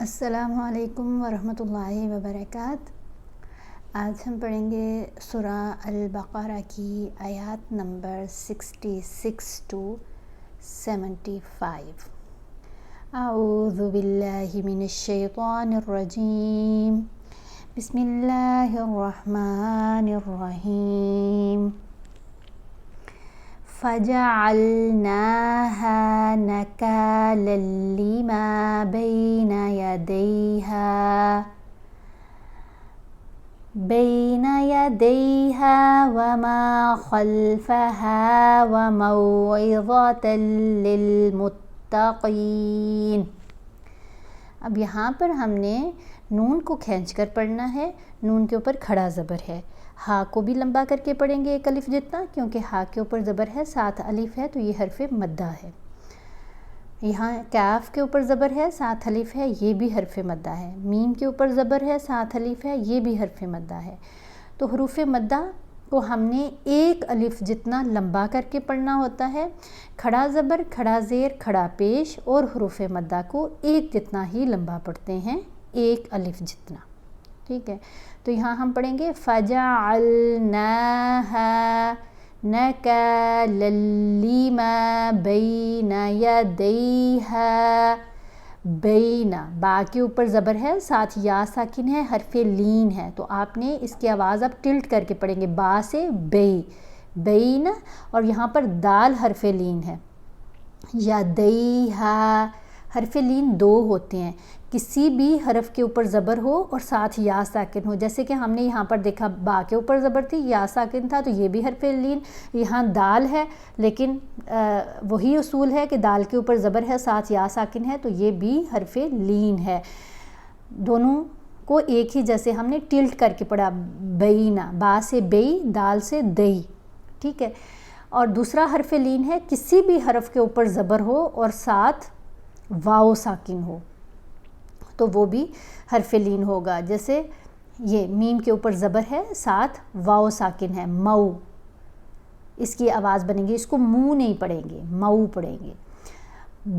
السلام علیکم ورحمۃ اللہ وبرکاتہ۔ آج ہم پڑھیں گے سورہ البقرہ کی آیات نمبر 66 to 75۔ اعوذ باللہ من الشیطان الرجیم، بسم اللہ الرحمن الرحیم۔ فَجَعَلْنَاهَا نَكَالًا لِمَا بَيْنَ يَدَيْهَا وَمَا خَلْفَهَا وَمَوْعِظَةً لِلْمُتَّقِينَ۔ اب یہاں پر ہم نے نون کو کھینچ کر پڑھنا ہے، نون کے اوپر کھڑا زبر ہے۔ ہا کو بھی لمبا کر کے پڑھیں گے ایک الف جتنا، کیونکہ ہا کے اوپر زبر ہے، ساتھ الف ہے تو یہ حرف مدہ ہے۔ یہاں کاف کے اوپر زبر ہے، ساتھ الف ہے، یہ بھی حرف مدہ ہے۔ میم کے اوپر زبر ہے، ساتھ الف ہے، یہ بھی حرف مدہ ہے۔ تو حروف مدہ کو ہم نے ایک الف جتنا لمبا کر کے پڑھنا ہوتا ہے۔ کھڑا زبر، کھڑا زیر، کھڑا پیش اور حروف مدہ کو ایک جتنا ہی لمبا پڑھتے ہیں، ایک الف جتنا، ٹھیک ہے۔ تو یہاں ہم پڑھیں گے فَجَعَلْنَاهَا نَكَالًا لِمَا بَيْنَ يَدَيْهَا۔ بین، با کے اوپر زبر ہے، ساتھ یا ساکن ہے، حرف لین ہے، تو آپ نے اس کی آواز اب ٹلٹ کر کے پڑھیں گے، با سے بے، بین، اور یہاں پر دال حرف لین ہے۔ یدیہا، حرف لین دو ہوتے ہیں، کسی بھی حرف کے اوپر زبر ہو اور ساتھ یا ساکن ہو، جیسے کہ ہم نے یہاں پر دیکھا با کے اوپر زبر تھی، یا ساکن تھا، تو یہ بھی حرف لین۔ یہاں دال ہے، لیکن وہی اصول ہے کہ دال کے اوپر زبر ہے، ساتھ یا ساکن ہے، تو یہ بھی حرف لین ہے۔ دونوں کو ایک ہی جیسے ہم نے ٹلٹ کر کے پڑھا، بینا، با سے بئی، دال سے دئی، ٹھیک ہے۔ اور دوسرا حرف لین ہے، کسی بھی حرف کے اوپر زبر ہو اور ساتھ واو ساکن ہو تو وہ بھی حرف لین ہوگا، جیسے یہ میم کے اوپر زبر ہے، ساتھ واو ساکن ہے، مو، اس کی آواز بنے گی، اس کو منہ نہیں پڑھیں گے، مو پڑھیں گے۔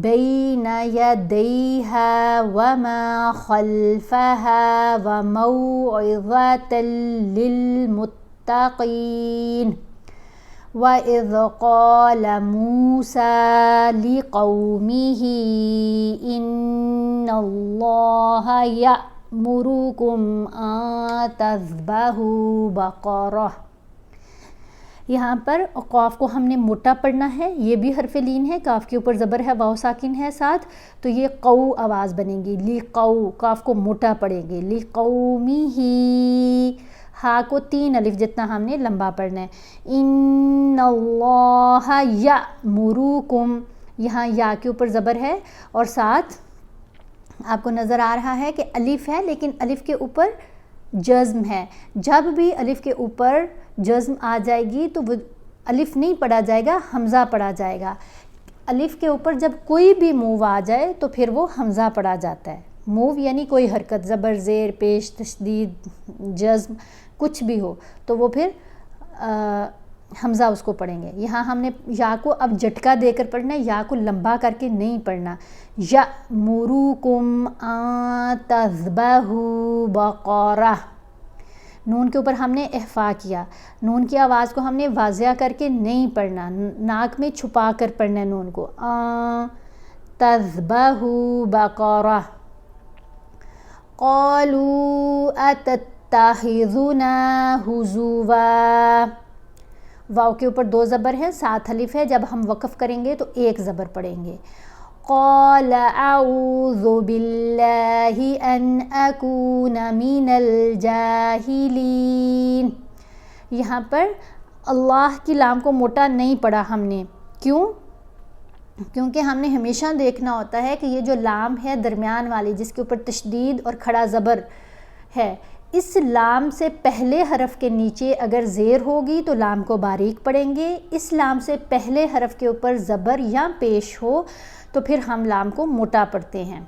بین یدیہا وما خلفہا وموعظۃ للمتقین۔ وَإِذْ قَالَ مُوسَىٰ لِقَوْمِهِ إِنَّ اللَّهَ يَأْمُرُكُمْ أَن تَذْبَحُوا بَقَرَةً۔ یہاں پر قاف کو ہم نے موٹا پڑھنا ہے، یہ بھی حرف لین ہے، کاف کے اوپر زبر ہے، واو ساکن ہے ساتھ، تو یہ قو آواز بنے گی، لی قو، کاف کو موٹا پڑھیں گے، لی قومہ، ہا کو تین الف جتنا ہم نے لمبا پڑھنا ہے۔ ان اللہ یأمرکم، یہاں یا کے اوپر زبر ہے اور ساتھ آپ کو نظر آ رہا ہے کہ الف ہے، لیکن الف کے اوپر جزم ہے۔ جب بھی الف کے اوپر جزم آ جائے گی تو وہ الف نہیں پڑھا جائے گا، حمزہ پڑھا جائے گا۔ الف کے اوپر جب کوئی بھی موو آ جائے تو پھر وہ حمزہ پڑھا جاتا ہے۔ موو یعنی کوئی حرکت، زبر، زیر، پیش، تشدید، جزم، کچھ بھی ہو تو وہ پھر حمزہ اس کو پڑھیں گے۔ یہاں ہم نے یا کو اب جھٹکا دے کر پڑھنا ہے، یا کو لمبا کر کے نہیں پڑھنا۔ یأمرکم ان تذبحوا بقرہ، نون کے اوپر ہم نے اخفا کیا، نون کی آواز کو ہم نے واضح کر کے نہیں پڑھنا، ناک میں چھپا کر پڑھنا ہے نون کو، ان تذبحوا بقرہ۔ قالوا اتتخذنا ہزوا، واو کے اوپر دو زبر ہے، ساتھ الف ہے، جب ہم وقف کریں گے تو ایک زبر پڑھیں گے۔ قال اعوذ باللہ ان اکون من الجاہلین، یہاں پر اللہ کی لام کو موٹا نہیں پڑھا ہم نے، کیوں؟ کیونکہ ہم نے ہمیشہ دیکھنا ہوتا ہے کہ یہ جو لام ہے درمیان والی، جس کے اوپر تشدید اور کھڑا زبر ہے، اس لام سے پہلے حرف کے نیچے اگر زیر ہوگی تو لام کو باریک پڑھیں گے، اس لام سے پہلے حرف کے اوپر زبر یا پیش ہو تو پھر ہم لام کو موٹا پڑھتے ہیں۔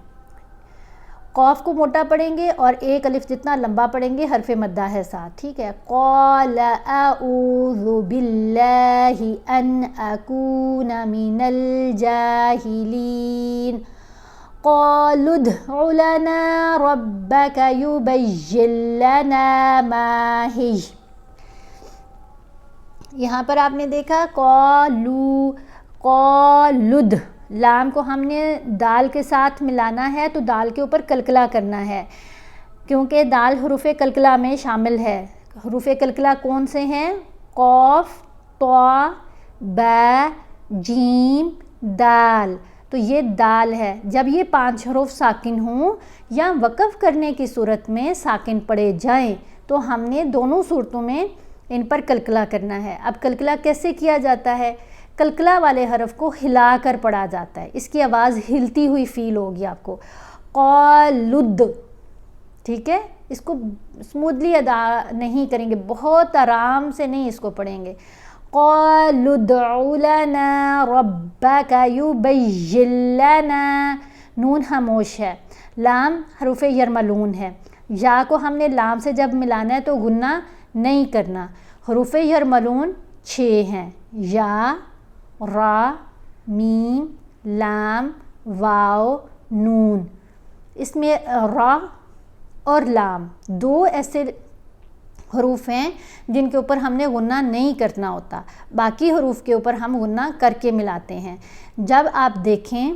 قاف کو موٹا پڑھیں گے اور ایک الف جتنا لمبا پڑھیں گے، حرف مدہ ہے ساتھ، ٹھیک ہے۔ قال اعوذ باللہ ان اکون من الجاہلین، قالوا ادع لنا ربك يبين لنا ما هي. یہاں پر آپ نے دیکھا قالد، لام کو ہم نے دال کے ساتھ ملانا ہے تو دال کے اوپر کلکلا کرنا ہے، کیونکہ دال حروف کلکلا میں شامل ہے. حروف کلکلا کون سے ہیں؟ قاف، طا، با، جیم، دال. تو یہ دال ہے. جب یہ 5 حروف ساکن ہوں یا وقف کرنے کی صورت میں ساکن پڑے جائیں تو ہم نے دونوں صورتوں میں ان پر کلکلا کرنا ہے. اب کلکلا کیسے کیا جاتا ہے؟ کلکلا والے حرف کو ہلا کر پڑھا جاتا ہے. اس کی آواز ہلتی ہوئی فیل ہوگی آپ کو. قالد، ٹھیک ہے، اس کو اسموتھلی ادا نہیں کریں گے، بہت آرام سے نہیں اس کو پڑھیں گے. قالوا ادع لنا ربك يبين لنا، نون خاموش ہے. لام حروف یرملون ہے. یا کو ہم نے لام سے جب ملانا ہے تو غنہ نہیں کرنا. حروف یرملون 6 ہیں، یا، را، میم، لام، واو، نون. اس میں را اور لام 2 ایسے حروف ہیں جن کے اوپر ہم نے غنہ نہیں کرنا ہوتا، باقی حروف کے اوپر ہم غنہ کر کے ملاتے ہیں. جب آپ دیکھیں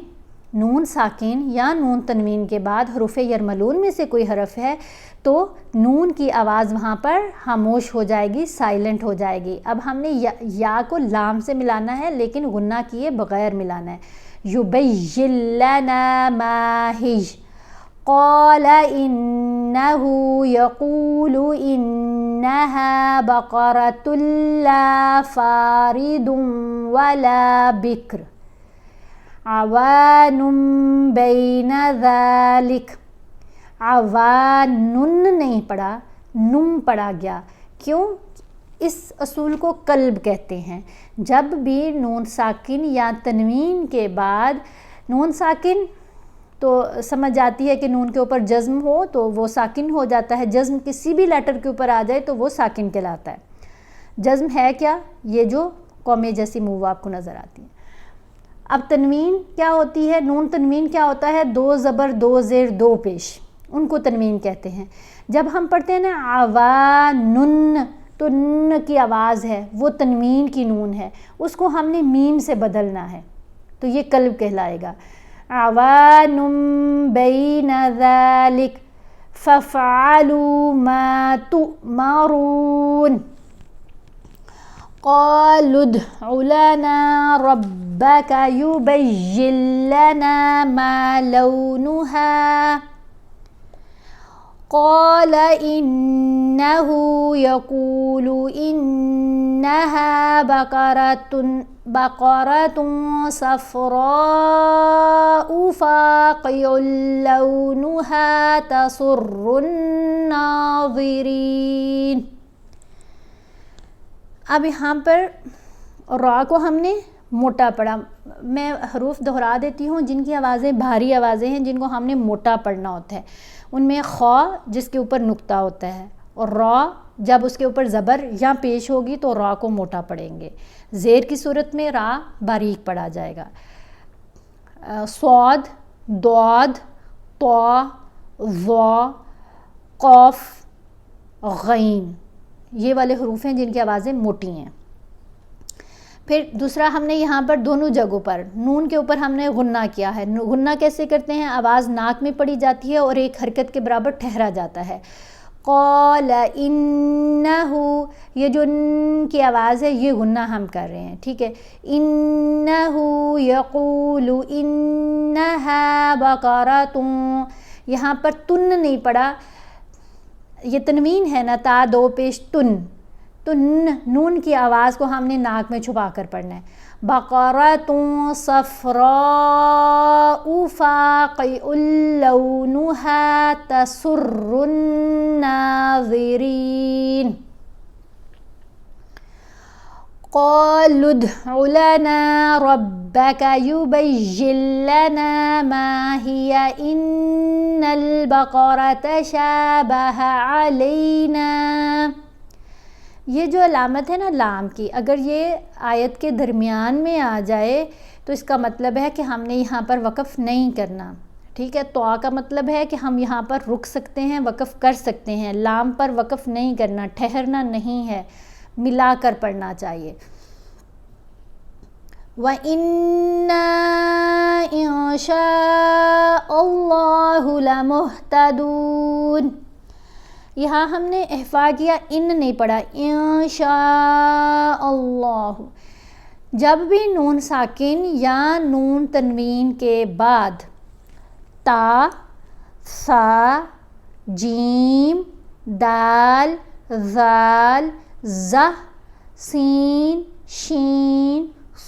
نون ساکن یا نون تنوین کے بعد حروف یرملون میں سے کوئی حرف ہے تو نون کی آواز وہاں پر خاموش ہو جائے گی، سائلنٹ ہو جائے گی. اب ہم نے یا کو لام سے ملانا ہے لیکن غنہ کیے بغیر ملانا ہے. یبین لنا ما ہی. قال إنه يقول إنها بقرة لا فارض ولا بكر عوان بين ذلك. عوان نہیں پڑھا، نم پڑھا گیا. کیوں؟ اس اصول کو قلب کہتے ہیں. جب بھی نون ساکن یا تنوین کے بعد نون ساکن تو سمجھ آتی ہے کہ نون کے اوپر جزم ہو تو وہ ساکن ہو جاتا ہے. جزم کسی بھی لیٹر کے اوپر آ جائے تو وہ ساکن کہلاتا ہے. جزم ہے کیا؟ یہ جو قومیں جیسی موو آپ کو نظر آتی ہیں. اب تنوین کیا ہوتی ہے؟ نون تنوین کیا ہوتا ہے؟ 2 زبر 2 زیر 2 پیش، ان کو تنوین کہتے ہیں. جب ہم پڑھتے ہیں نا عوانن تو ن کی آواز ہے وہ تنوین کی نون ہے، اس کو ہم نے میم سے بدلنا ہے تو یہ قلب کہلائے گا. عوان بین ذلک فافعلوا ما تؤمرون. قالوا ادع لنا ربك يبين لنا ما لونها. قال إنه يقول إنها بقرة صفراء فاقع لونها تسر الناظرين. اب یہاں پر را کو ہم نے موٹا پڑھا. میں حروف دہرا دیتی ہوں جن کی آوازیں بھاری آوازیں ہیں، جن کو ہم نے موٹا پڑھنا ہوتا ہے. ان میں خا جس کے اوپر نقطہ ہوتا ہے، اور را جب اس کے اوپر زبر یا پیش ہوگی تو را کو موٹا پڑھیں گے. زیر کی صورت میں را باریک پڑھا جائے گا. صاد، ضاد، طا، ظا، قاف، غین، یہ والے حروف ہیں جن کی آوازیں موٹی ہیں. پھر دوسرا ہم نے یہاں پر دونوں جگہوں پر نون کے اوپر ہم نے غنہ کیا ہے. غنہ کیسے کرتے ہیں؟ آواز ناک میں پڑی جاتی ہے اور ایک حرکت کے برابر ٹھہرا جاتا ہے. قال انہ، یہ جو ان کی آواز ہے یہ غنہ ہم کر رہے ہیں، ٹھیک ہے. انہ یقول انہا بقرۃ، یہاں پر تن نہیں پڑا، یہ تنوین ہے نا، تا 2 پیش تن، تو نون کی آواز کو ہم نے ناک میں چھپا کر پڑھنا ہے. بقرۃ صفراء فاقع لونها تسر الناظرین. قالوا ادع لنا ربك يبين لنا ما هي إن البقرة شابه علينا. یہ جو علامت ہے نا لام کی، اگر یہ آیت کے درمیان میں آ جائے تو اس کا مطلب ہے کہ ہم نے یہاں پر وقف نہیں کرنا، ٹھیک ہے، تو کا مطلب ہے کہ ہم یہاں پر رک سکتے ہیں، وقف کر سکتے ہیں، لام پر وقف نہیں کرنا، ٹھہرنا نہیں ہے، ملا کر پڑھنا چاہیے. وَإِنَّا إِن شَاءَ اللَّهُ لَمُهْتَدُونَ. یہاں ہم نے احفا کیا، ان نہیں پڑھا، ان شاء اللہ. جب بھی نون ساکن یا نون تنوین کے بعد تا، سا، جیم، دال، ذال، ظ، سین، شین،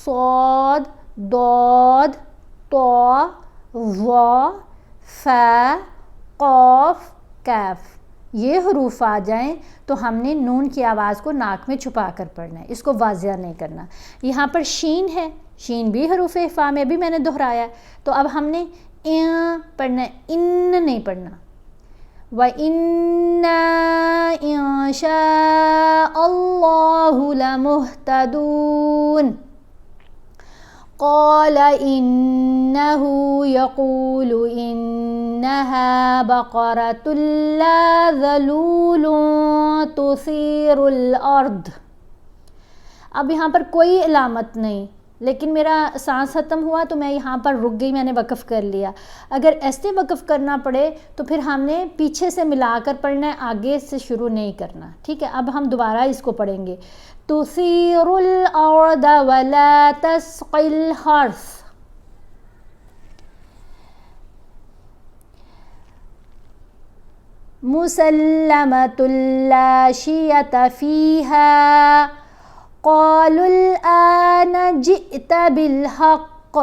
صاد، ضاد، طا، ظا، فا، قاف، کاف یہ حروف آ جائیں تو ہم نے نون کی آواز کو ناک میں چھپا کر پڑھنا ہے، اس کو واضح نہیں کرنا. یہاں پر شین ہے، شین بھی حروف احفا میں بھی میں نے دہرایا، تو اب ہم نے پڑھنا ہے، ان نہیں پڑھنا. وَإِنَّا إِن شَاءَ اللَّهُ لَمُهْتَدُونَ. قال إنه يقول إنها بقرة لا ذلول تثير الأرض. اب یہاں پر کوئی علامت نہیں، لیکن میرا سانس ختم ہوا تو میں یہاں پر رک گئی، میں نے وقف کر لیا. اگر ایسے وقف کرنا پڑے تو پھر ہم نے پیچھے سے ملا کر پڑھنا ہے، آگے سے شروع نہیں کرنا. ٹھیک ہے، اب ہم دوبارہ اس کو پڑھیں گے. تثیر الارض ولا تسقی الحرث. مسلمۃ لا شیۃ فیہا قالوا الآن جئت بالحق.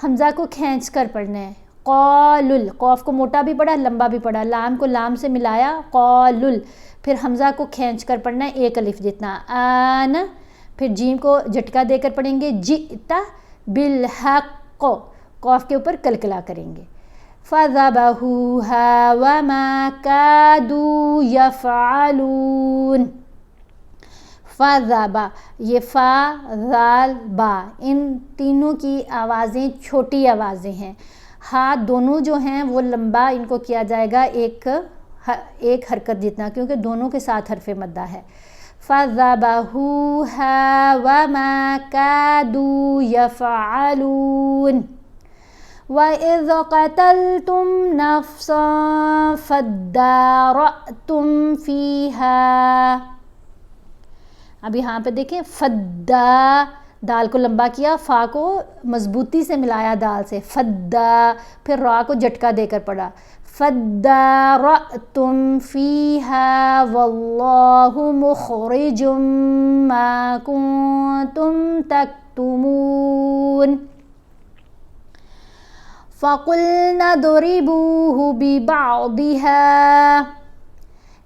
حمزہ کو کھینچ کر پڑھنا ہے. قالل، قوف کو موٹا بھی پڑھا، لمبا بھی پڑھا، لام کو لام سے ملایا، قالل. پھر حمزہ کو کھینچ کر پڑھنا ہے ایک الف جتنا، آن. پھر جیم کو جھٹکا دے کر پڑھیں گے، جئت بالحق، قوف کے اوپر کلکلا کریں گے. فَذَبَحُوهَا وَمَا كَادُوا يَفْعَلُونَ. فَذَبَ، یہ فا، ذال، با، ان تینوں کی آوازیں چھوٹی آوازیں ہیں. ہاتھ دونوں جو ہیں وہ لمبا ان کو کیا جائے گا ایک حرکت جتنا، کیونکہ دونوں کے ساتھ حرف مدہ ہے. فَذَبَحُوهَا وَمَا كَادُوا يَفْعَلُونَ. وَإِذْ قَتَلْتُمْ نَفْسًا فَادَّارَأْتُمْ فِيهَا. اب یہاں پہ دیکھیں، فدا، دال کو لمبا کیا، فا کو مضبوطی سے ملایا دال سے، فدا. پھر را کو جھٹکا دے کر پڑھا، فَادَّارَأْتُمْ فِيهَا وَاللَّهُ مُخْرِجٌ مَا كُنتُمْ تَكْتُمُونَ. فَقُلْنَا اضْرِبُوهُ بِبَعْضِهَا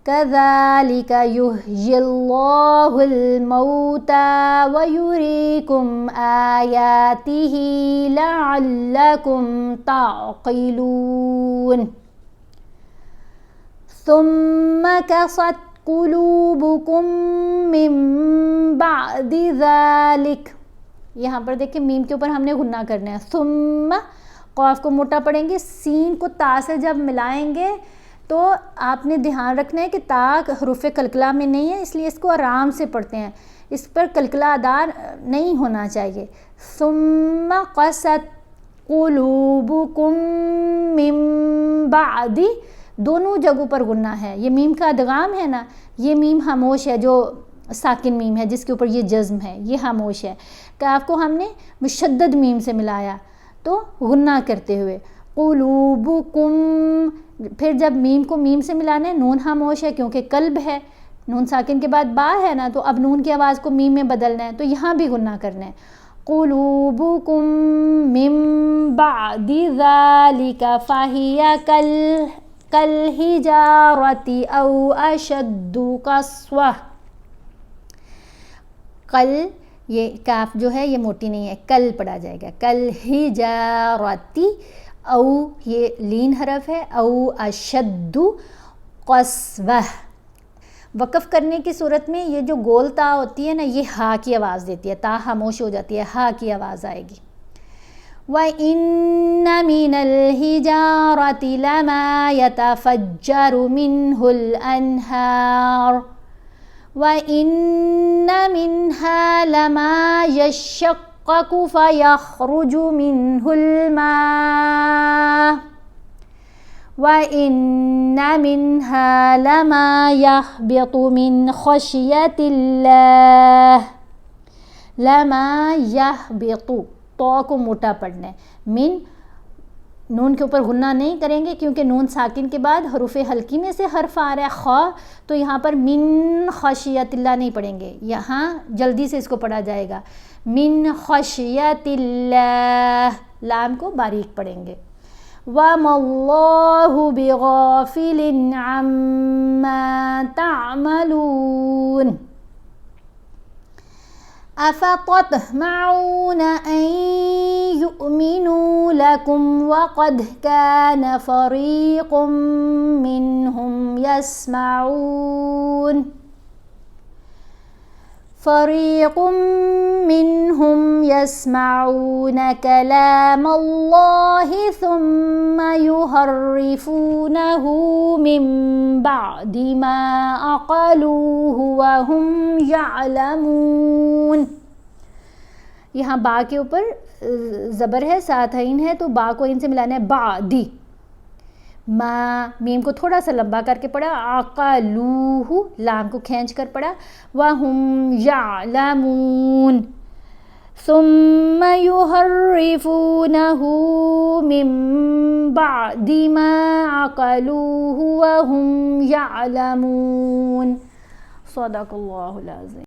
كَذَلِكَ يُحْيِي اللَّهُ الْمَوْتَى وَيُرِيكُمْ آيَاتِهِ لَعَلَّكُمْ تَعْقِلُونَ. ثُمَّ كَسَتْ قُلُوبُكُم مِّن بَعْدِ ذَلِكَ. یہاں پر دیکھیں میم کے اوپر ہم نے غنہ کرنا ہے. ثم، قاف کو موٹا پڑھیں گے، سین کو تا سے جب ملائیں گے تو آپ نے دھیان رکھنا ہے کہ تا حروف کلکلا میں نہیں ہے، اس لیے اس کو آرام سے پڑھتے ہیں، اس پر کلکلا دار نہیں ہونا چاہیے. ثم قست قلوبکم من بعد، دونوں جگہوں پر غنہ ہے. یہ میم کا ادغام ہے نا، یہ میم خاموش ہے جو ساکن میم ہے جس کے اوپر یہ جزم ہے، یہ خاموش ہے. کاف کو ہم نے مشدد میم سے ملایا تو غنہ کرتے ہوئے، قلوبکم. پھر جب میم کو میم سے ملانا ہے، نون خاموش ہے کیونکہ قلب ہے، نون ساکن کے بعد با ہے نا، تو اب نون کی آواز کو میم میں بدلنا ہے، تو یہاں بھی غنہ کرنا ہے. قلوبکم من بعد ذالک فہی کالحجارۃ او اشد قسوہ. کل، یہ کاف جو ہے یہ موٹی نہیں ہے، کل پڑھا جائے گا، کالحجارۃ. او یہ لین حرف ہے، او اشد قسوہ. وقف کرنے کی صورت میں یہ جو گول تا ہوتی ہے نا، یہ ہا کی آواز دیتی ہے، تا خاموش ہو جاتی ہے، ہا کی آواز آئے گی. وَإِنَّ مِنَ الْحِجَارَةِ لَمَا يَتَفَجَّرُ مِنْهُ الْأَنْهَارُ وَإِنَّ مِنْهَا لَمَا يَشَّقَّقُ فَيَخْرُجُ مِنْهُ الْمَاءُ وَإِنَّ مِنْهَا لَمَا يَهْبِطُ مِنْ خَشْيَةِ اللَّهِ لَمَا يَهْبِطُ تو کو موٹا پڑھنا ہے. من نون کے اوپر غنہ نہیں کریں گے کیونکہ نون ساکن کے بعد حروف حلقی میں سے حرف آ رہا ہے خا, تو یہاں پر من خشیت اللہ نہیں پڑھیں گے, یہاں جلدی سے اس کو پڑھا جائے گا من خشیت اللہ, لام کو باریک پڑھیں گے. وَمَا اللَّهُ بِغَافِلٍ عَمَّا تَعْمَلُونَ أَفَتَطْمَعُونَ أَن يُؤْمِنُوا لَكُمْ وَقَدْ كَانَ فَرِيقٌ مِّنْهُمْ يَسْمَعُونَ كَلَامَ اللَّهِ ثُمَّ يُحَرِّفُونَهُ مِنْ بَعْدِ مَا عَقَلُوهُ وَهُمْ يَعْلَمُونَ. یہاں با کے اوپر زبر ہے, ساتھ عین ہے, تو با کو ان سے ملانا ہے بعدی. ما میم کو تھوڑا سا لمبا کر کے پڑھا, عقلوہ لام کو کھینچ کر پڑھا, وَهُمْ يَعْلَمُونَ ثُمَّ يُحَرِّفُونَهُ مِن بَعْدِ مَا عَقَلُوهُ وَهُمْ يَعْلَمُونَ. صدق اللہ العظیم.